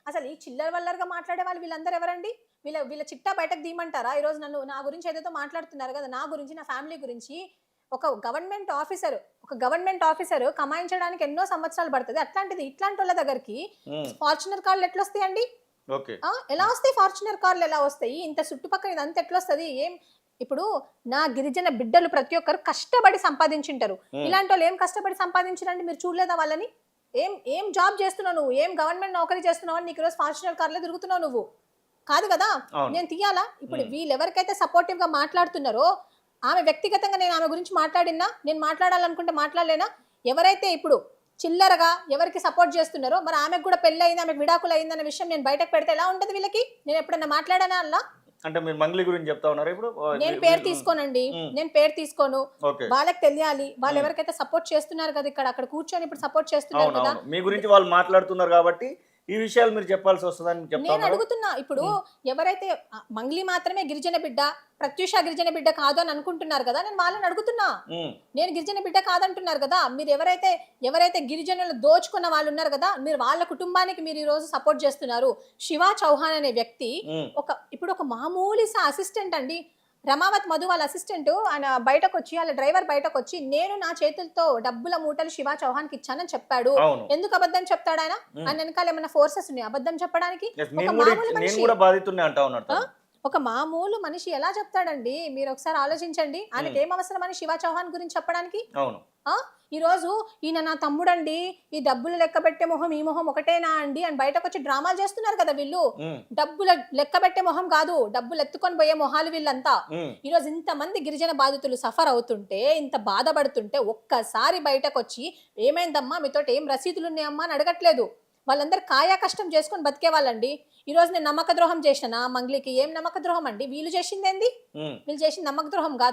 అసలు ఈ చిల్లర వల్లరగా మాట్లాడే వాళ్ళు వీళ్ళందరూ ఎవరండి? వీళ్ళ వీళ్ళ చిట్టా బయటకు తీయమంటారా? ఈరోజు నన్ను నా గురించి ఏదేదో మాట్లాడుతున్నారు కదా! నా గురించి, నా ఫ్యామిలీ గురించి. ఒక గవర్నమెంట్ ఆఫీసర్ కమాయించడానికి ఎన్నో సంవత్సరాలు పడతది. అట్లాంటిది ఇట్లాంటోళ్ళ దగ్గరికి హ్మ్. ఫార్చునర్ కార్‌లు ఎట్లొస్తాయండి? ఓకే. ఎలా వస్తాయి ఫార్చునర్ కార్‌లు ఎలా వస్తాయి? ఇంత చుట్టుపక్కల ఇదంతా ఎట్లొస్తది? ఇప్పుడు నా గిరిజన బిడ్డలు ప్రతి ఒక్కరు కష్టపడి సంపాదించింటారు. హ్మ్. ఇలాంటోళ్ళు ఏం కష్టపడి సంపాదించిరండి? మీరు చూడలేదా వాళ్ళని? ఏం ఏం జాబ్ చేస్తున్నావు నువ్వు? ఏం గవర్నమెంట్ నౌకరీ చేస్తున్నావు అని నీకు ఈరోజు ఫార్చునర్ కార్‌లో తిరుగుతున్నావు నువ్వు. కాదు కదా! అవును. నేను తీయాలా? ఇప్పుడు హ్మ్. వీళ్ళెవరికైతే సపోర్టివ్‌గా మాట్లాడుతున్నారో, ఆమె వ్యక్తిగతంగా నేను ఆమె గురించి మాట్లాడినా, నేను మాట్లాడాలనుకుంటే మాట్లాడలేనా? ఎవరైతే ఇప్పుడు చిల్లరగా ఎవరికి సపోర్ట్ చేస్తున్నారో, మరి ఆమెకు కూడా పెళ్లయింది, ఆమెకు విడాకులయిందన్న విషయం నేను బయటకు పెడితే ఎలా ఉంటది వీళ్ళకి? నేను ఎప్పుడన్నా మాట్లాడానా అల్లా? అంటే మీరు మంగ్లీ గురించి చెప్తా ఉన్నారా ఇప్పుడు? నేను మీరు పేరు మీరు తీసుకోనండి. హ్మ్. నేను పేరు తీసుకోను. ఓకే. వాళ్ళకి తెలియాలి. వాళ్ళు హ్మ్. ఎవరికైతే సపోర్ట్ చేస్తున్నారు కదా! అక్కడ కూర్చొని ఇప్పుడు సపోర్ట్ చేస్తున్నారు అవును. కదా! అవును. మీ గురించి వాళ్ళు మాట్లాడుతున్నారు కాబట్టి, ఈ విషయాలు మీరు చెప్పాల్సి వస్తదని చెప్తా నేను ఉన్నారా? అడుగుతున్నా. ఇప్పుడు హ్మ్. ఎవరైతే మంగ్లీ మాత్రమే గిరిజన బిడ్డ, ప్రత్యూష గిరిజన బిడ్డ కాదు అని అనుకుంటున్నారు కదా! నేను వాళ్ళని అడుగుతున్నా. హ్మ్. నేను గిరిజన బిడ్డ కాదంటున్నారు కదా! మీరు ఎవరైతే గిరిజనులు దోచుకున్న వాళ్ళున్నారు కదా! మీరు వాళ్ళ కుటుంబానికి మీరు ఈరోజు సపోర్ట్ చేస్తున్నారు. శివ చౌహాన్ అనే వ్యక్తి హ్మ్. ఇప్పుడు ఒక మామూలు అసిస్టెంట్ అండి. రమావత్ మధు వాళ్ళ అసిస్టెంట్ ఆయన బయటకొచ్చి ఆళ్ళ డ్రైవర్ బయటకొచ్చి నేను నా చేతులతో డబ్బుల మూటలు శివ చౌహాన్‌కి ఇచ్చానని చెప్పాడు. అవును. ఎందుకు అబద్ధం చెప్తాడాయన? హ్మ్. ఆయన వెనకాల ఏమన్నా ఫోర్సెస్ ఉన్నాయా అబద్ధం చెప్పడానికి? యెస్. ఒక నేను మామూలు నేను మనిషి గూడా బాధితుడినే అంటా ఉన్నాడు ఆ! తను. ఒక మామూలు మనిషి ఎలా చెప్తాడండి? మీరొకసారి ఆలోచించండి. హ్మ్. ఆయనకేం అవసరమని శివ చౌహాన్ గురించి చెప్పడానికి? అవును. ఆ! ఈరోజు ఈయన నా తమ్ముడండి, ఈ డబ్బులు లెక్కబెట్టే మొహం, ఈ మొహం ఒకటేనా అండి అని బయటకొచ్చి డ్రామాలు చేస్తున్నారు కదా వీళ్ళు. హ్మ్. డబ్బుల లెక్కబెట్టే మొహం కాదు. డబ్బులెత్తుకొని పోయే మొహాలు వీళ్ళంతా. హ్మ్. ఈరోజు ఇంతమంది గిరిజన బాధితులు సఫర్ అవుతుంటే, ఇంత బాధపడుతుంటే ఒక్కసారి బయటకొచ్చి "ఏమైందమ్మా? మీతోటి ఏం రసీదులున్నాయమ్మా?" అని అడగట్లేదు. వాళ్ళందరూ కాయా కష్టం చేసుకొని బతికే వాళ్ళండి. ఈరోజు నేను నమ్మక ద్రోహం చేసినానా మంగ్లీకి? ఏం నమ్మక ద్రోహం అండి? వీళ్ళు చేసిందేంది? హ్మ్. వీళ్ళు చేసింది నమ్మక ద్రోహం కాదా?